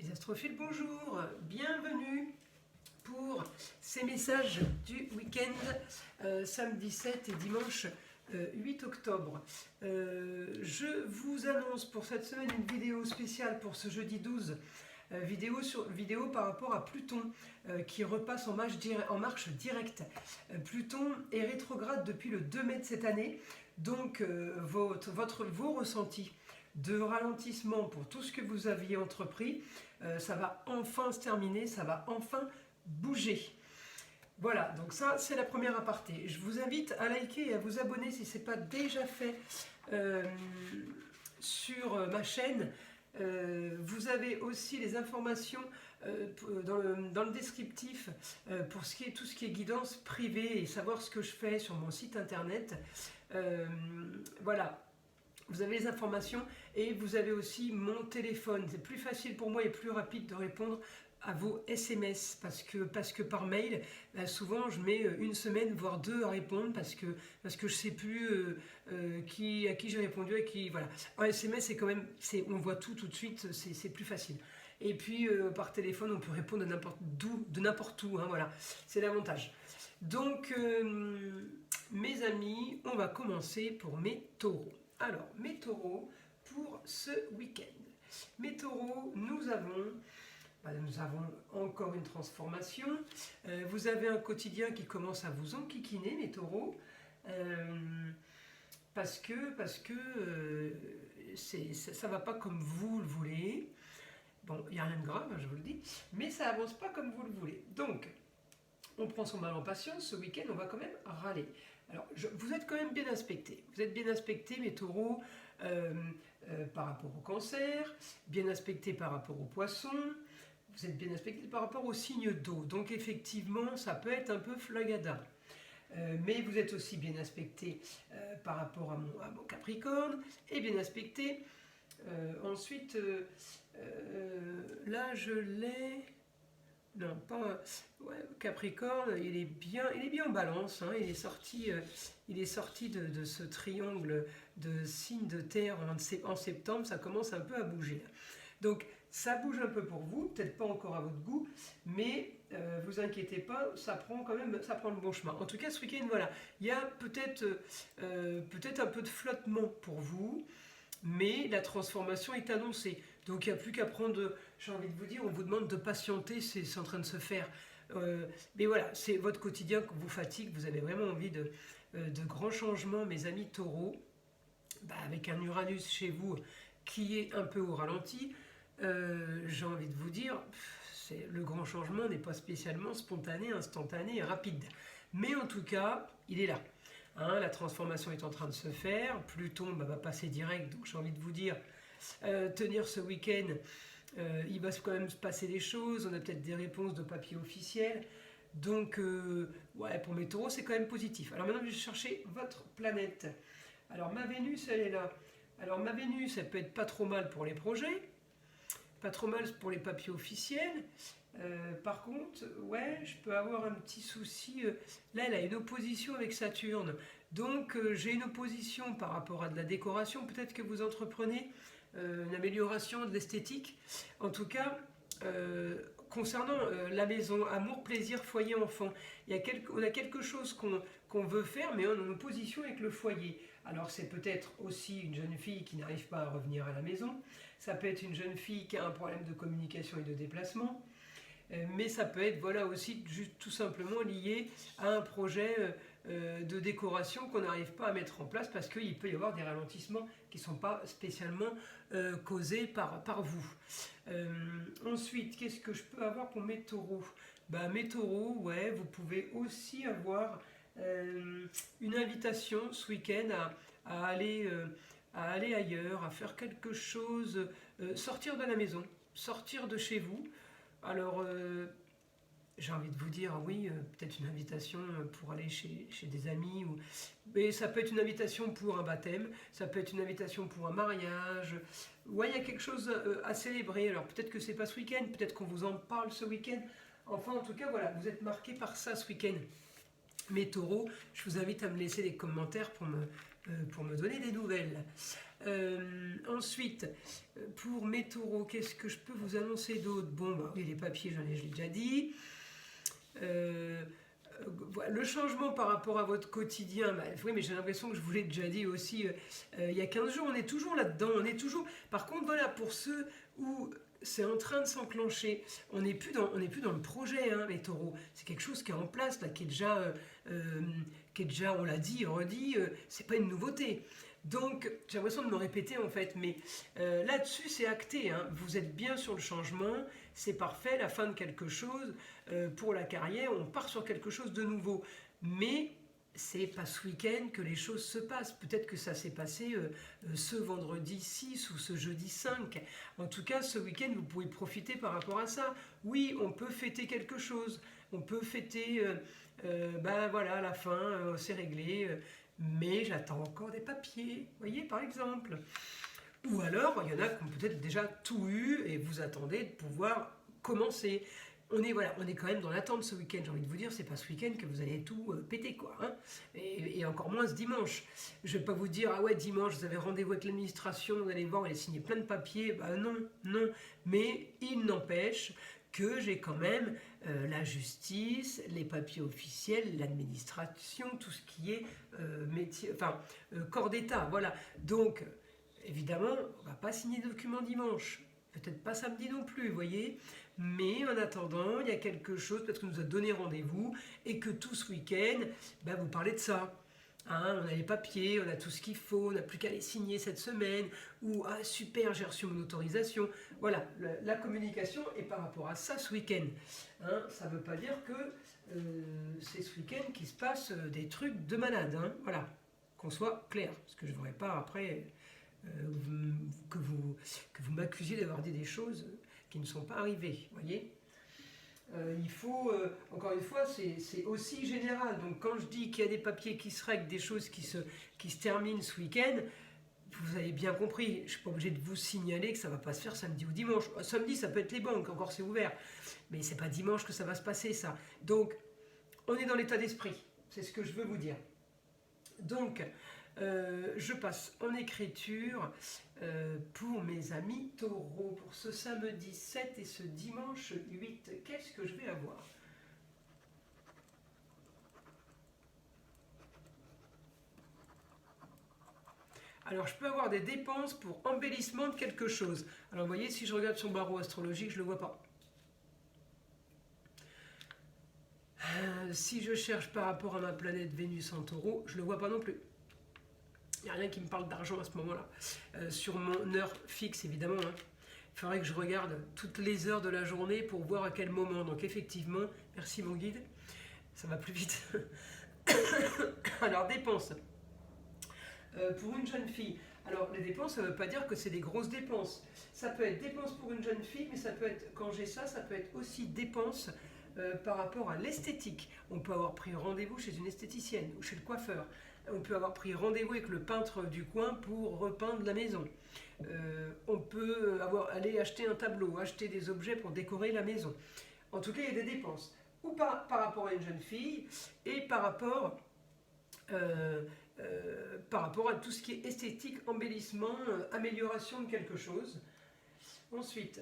Les astrophiles, bonjour, bienvenue pour ces messages du week-end, samedi 7 et dimanche 8 octobre. Je vous annonce pour cette semaine une vidéo spéciale pour ce jeudi 12, vidéo par rapport à Pluton qui repasse en marche directe. Pluton est rétrograde depuis le 2 mai de cette année, donc vos ressentis de ralentissement pour tout ce que vous aviez entrepris, ça va enfin se terminer, ça va enfin bouger. Voilà, donc ça c'est la première aparté. Je vous invite à liker et à vous abonner si ce n'est pas déjà fait sur ma chaîne. Vous avez aussi les informations dans le descriptif pour tout ce qui est guidance privée et savoir ce que je fais sur mon site internet. Voilà. Vous avez les informations et vous avez aussi mon téléphone. C'est plus facile pour moi et plus rapide de répondre à vos SMS parce que par mail, souvent je mets une semaine voire deux à répondre parce que je ne sais plus à qui j'ai répondu, à qui, voilà. En SMS, c'est quand même, on voit tout de suite, c'est plus facile. Et puis par téléphone, on peut répondre de n'importe où, hein, voilà, c'est l'avantage. Donc mes amis, on va commencer pour mes taureaux. Alors, mes taureaux, pour ce week-end. Mes taureaux, nous avons encore une transformation. Vous avez un quotidien qui commence à vous enquiquiner, mes taureaux. Parce que ça ne va pas comme vous le voulez. Bon, il n'y a rien de grave, hein, je vous le dis. Mais ça avance pas comme vous le voulez. Donc, on prend son mal en patience. Ce week-end, on va quand même râler. Alors, vous êtes quand même bien aspectés. Vous êtes bien aspectés, mes taureaux, par rapport au cancer, bien aspectés par rapport aux poissons, vous êtes bien aspectés par rapport aux signes d'eau. Donc, effectivement, ça peut être un peu flagada. Mais vous êtes aussi bien aspectés par rapport à mon Capricorne, et bien aspectés. Ensuite, là, je l'ai... Non, pas... Ouais, Capricorne, il est bien en balance, hein, il est sorti de ce triangle de signes de terre en septembre, ça commence un peu à bouger. Donc, ça bouge un peu pour vous, peut-être pas encore à votre goût, mais vous inquiétez pas, ça prend le bon chemin. En tout cas, ce week-end, voilà, il y a peut-être un peu de flottement pour vous, mais la transformation est annoncée. Donc il n'y a plus qu'à prendre, j'ai envie de vous dire, on vous demande de patienter, c'est en train de se faire. Mais voilà, c'est votre quotidien qui vous fatigue, vous avez vraiment envie de grands changements, mes amis taureaux, avec un Uranus chez vous qui est un peu au ralenti. J'ai envie de vous dire, le grand changement n'est pas spécialement spontané, instantané, rapide. Mais en tout cas, il est là. Hein, la transformation est en train de se faire, Pluton va passer direct, donc j'ai envie de vous dire, tenir ce week-end, il va quand même se passer des choses, on a peut-être des réponses de papier officiel, donc ouais, pour mes taureaux c'est quand même positif. Alors maintenant je vais chercher votre planète. Alors ma Vénus elle est là. Alors ma Vénus elle peut être pas trop mal pour les projets, pas trop mal pour les papiers officiels. Par contre, ouais, je peux avoir un petit souci. Là, elle a une opposition avec Saturne. Donc, j'ai une opposition par rapport à de la décoration. Peut-être que vous entreprenez une amélioration de l'esthétique. En tout cas, concernant la maison, amour, plaisir, foyer, enfant, on a quelque chose qu'on veut faire, mais on est en opposition avec le foyer. Alors, c'est peut-être aussi une jeune fille qui n'arrive pas à revenir à la maison. Ça peut être une jeune fille qui a un problème de communication et de déplacement. Mais ça peut être voilà, aussi juste, tout simplement lié à un projet de décoration qu'on n'arrive pas à mettre en place parce qu'il peut y avoir des ralentissements qui ne sont pas spécialement causés par vous. Ensuite, qu'est-ce que je peux avoir pour mes taureaux? Mes taureaux, ouais, vous pouvez aussi avoir une invitation ce week-end à aller ailleurs, à faire quelque chose, sortir de la maison, sortir de chez vous. Alors, j'ai envie de vous dire, oui, peut-être une invitation pour aller chez des amis, mais ça peut être une invitation pour un baptême, ça peut être une invitation pour un mariage. Ouais, il y a quelque chose à célébrer. Alors, peut-être que c'est pas ce week-end, peut-être qu'on vous en parle ce week-end. Enfin, en tout cas, voilà, vous êtes marqués par ça ce week-end. Mes taureaux, je vous invite à me laisser des commentaires pour me donner des nouvelles. Ensuite, pour mes taureaux, qu'est-ce que je peux vous annoncer d'autre? Bon, bah oui, les papiers, je l'ai déjà dit. Le changement par rapport à votre quotidien, bah, oui, mais j'ai l'impression que je vous l'ai déjà dit aussi il y a 15 jours, on est toujours là-dedans, on est toujours... Par contre, voilà, pour ceux où c'est en train de s'enclencher, on n'est plus dans le projet, hein, les taureaux, c'est quelque chose qui est en place, là, qui est déjà, on l'a dit, redit, c'est pas une nouveauté. Donc, j'ai l'impression de me répéter en fait, mais là-dessus c'est acté, hein. Vous êtes bien sur le changement, c'est parfait, la fin de quelque chose, pour la carrière, on part sur quelque chose de nouveau. Mais c'est pas ce week-end que les choses se passent. Peut-être que ça s'est passé ce vendredi 6 ou ce jeudi 5. En tout cas, ce week-end, vous pouvez profiter par rapport à ça. Oui, on peut fêter quelque chose, on peut fêter, ben voilà, la fin, c'est réglé. Mais j'attends encore des papiers, vous voyez, par exemple. Ou alors, il y en a qui ont peut-être déjà tout eu et vous attendez de pouvoir commencer. On est quand même dans l'attente ce week-end, j'ai envie de vous dire, c'est pas ce week-end que vous allez tout péter, quoi. Hein, et encore moins ce dimanche. Je vais pas vous dire, ah ouais, dimanche, vous avez rendez-vous avec l'administration, vous allez voir, vous allez signer plein de papiers. Bah non, non. Mais il n'empêche que j'ai quand même la justice, les papiers officiels, l'administration, tout ce qui est métier, enfin, corps d'État, voilà. Donc, évidemment, on ne va pas signer de document dimanche, peut-être pas samedi non plus, vous voyez. Mais en attendant, il y a quelque chose, peut-être qu'on nous a donné rendez-vous et que tout ce week-end, ben, vous parlez de ça. Hein, on a les papiers, on a tout ce qu'il faut, on n'a plus qu'à les signer cette semaine, ou ah super, j'ai reçu mon autorisation. Voilà, la communication est par rapport à ça ce week-end. Hein, ça ne veut pas dire que c'est ce week-end qu'il se passe des trucs de malade. Hein, voilà, qu'on soit clair, parce que je ne voudrais pas après que vous m'accusiez d'avoir dit des choses qui ne sont pas arrivées, voyez. Il faut, encore une fois, c'est aussi général. Donc quand je dis qu'il y a des papiers qui se règlent, des choses qui se terminent ce week-end, vous avez bien compris. Je ne suis pas obligé de vous signaler que ça ne va pas se faire samedi ou dimanche. Samedi, ça peut être les banques, encore c'est ouvert. Mais c'est pas dimanche que ça va se passer, ça. Donc, on est dans l'état d'esprit. C'est ce que je veux vous dire. Donc, je passe en écriture pour mes amis taureaux, pour ce samedi 7 et ce dimanche 8. Qu'est-ce que je vais avoir? Alors, je peux avoir des dépenses pour embellissement de quelque chose. Alors, vous voyez, si je regarde son barreau astrologique, je ne le vois pas. Si je cherche par rapport à ma planète Vénus en taureau, je ne le vois pas non plus. Il n'y a rien qui me parle d'argent à ce moment-là. Sur mon heure fixe, évidemment. Hein. Il faudrait que je regarde toutes les heures de la journée pour voir à quel moment. Donc effectivement, merci mon guide, ça va plus vite. Alors, dépenses. Pour une jeune fille. Alors, les dépenses, ça ne veut pas dire que c'est des grosses dépenses. Ça peut être dépenses pour une jeune fille, mais ça peut être, quand j'ai ça, ça peut être aussi dépenses par rapport à l'esthétique. On peut avoir pris rendez-vous chez une esthéticienne ou chez le coiffeur. On peut avoir pris rendez-vous avec le peintre du coin pour repeindre la maison. On peut aller acheter un tableau, acheter des objets pour décorer la maison. En tout cas, il y a des dépenses. Ou par rapport à une jeune fille et par rapport à tout ce qui est esthétique, embellissement, amélioration de quelque chose. Ensuite,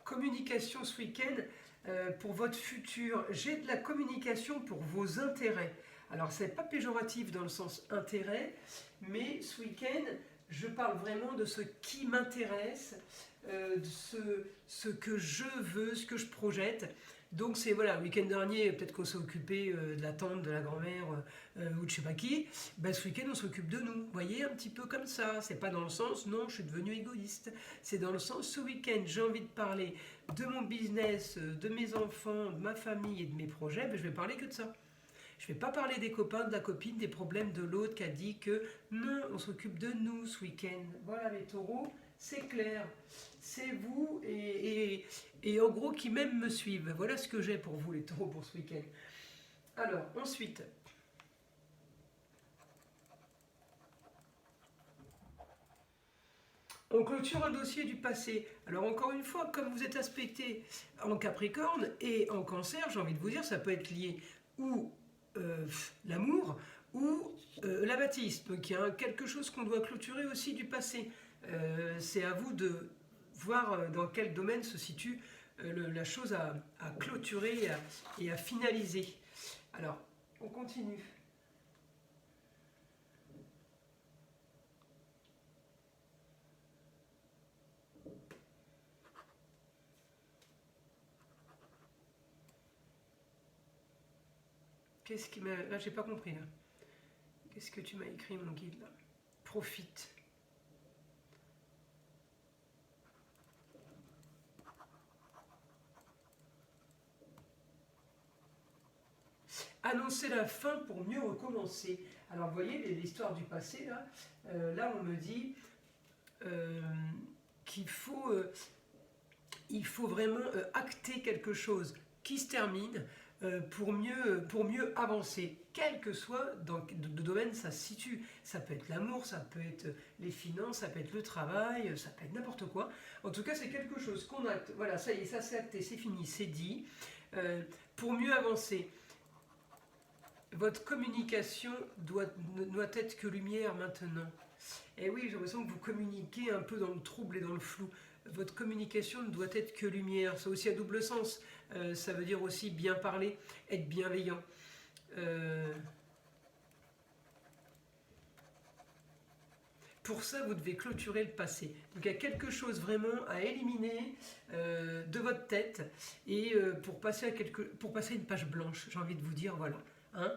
communication ce week-end pour votre futur. J'ai de la communication pour vos intérêts. Alors, c'est pas péjoratif dans le sens intérêt, mais ce week-end, je parle vraiment de ce qui m'intéresse, de ce que je veux, ce que je projette. Donc c'est voilà, le week-end dernier, peut-être qu'on s'est occupé de la tante, de la grand-mère ou de je sais pas qui. Ben, ce week-end, on s'occupe de nous. Vous voyez, un petit peu comme ça. C'est pas dans le sens, non, je suis devenu égoïste. C'est dans le sens, ce week-end, j'ai envie de parler de mon business, de mes enfants, de ma famille et de mes projets. Ben, je vais parler que de ça. Je ne vais pas parler des copains, de la copine, des problèmes de l'autre qui a dit que non, on s'occupe de nous ce week-end. Voilà les taureaux, c'est clair. C'est vous et en gros qui même me suivent. Voilà ce que j'ai pour vous les taureaux pour ce week-end. Alors, ensuite. On clôture un dossier du passé. Alors encore une fois, comme vous êtes aspecté en Capricorne et en Cancer, j'ai envie de vous dire, ça peut être lié ou l'amour ou l'abatiste. Donc il y a quelque chose qu'on doit clôturer aussi du passé. C'est à vous de voir dans quel domaine se situe la chose à clôturer et à finaliser. Alors, on continue. Qu'est-ce qui m'a... Là, j'ai pas compris, là. Qu'est-ce que tu m'as écrit, mon guide, là? Profite. Annoncer la fin pour mieux recommencer. Alors, vous voyez, l'histoire du passé, là, là, on me dit qu'il faut, il faut vraiment acter quelque chose qui se termine pour mieux avancer, quel que soit dans le domaine ça se situe. Ça peut être l'amour, ça peut être les finances, ça peut être le travail, ça peut être n'importe quoi. En tout cas, c'est quelque chose qu'on acte. Voilà, ça y est, ça c'est acté, c'est fini, c'est dit. Pour mieux avancer, votre communication ne doit être que lumière maintenant. Et oui, j'ai l'impression que vous communiquez un peu dans le trouble et dans le flou. Votre communication ne doit être que lumière. C'est aussi à double sens. Ça veut dire aussi bien parler, être bienveillant. Pour ça, vous devez clôturer le passé. Donc il y a quelque chose vraiment à éliminer de votre tête et pour passer une page blanche, j'ai envie de vous dire, voilà. Hein,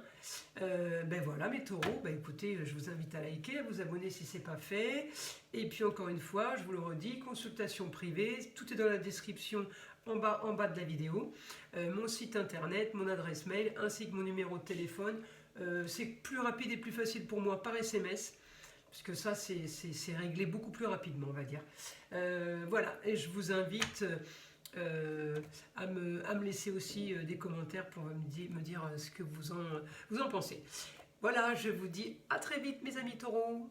ben voilà mes taureaux, ben écoutez, je vous invite à liker, à vous abonner si ce n'est pas fait. Et puis encore une fois, je vous le redis, consultation privée, tout est dans la description en bas de la vidéo. Mon site internet, mon adresse mail, ainsi que mon numéro de téléphone. C'est plus rapide et plus facile pour moi par SMS. Parce que ça, c'est réglé beaucoup plus rapidement, on va dire. Voilà, et je vous invite à me laisser aussi des commentaires pour me dire ce que vous en pensez. Voilà, je vous dis à très vite, mes amis taureaux.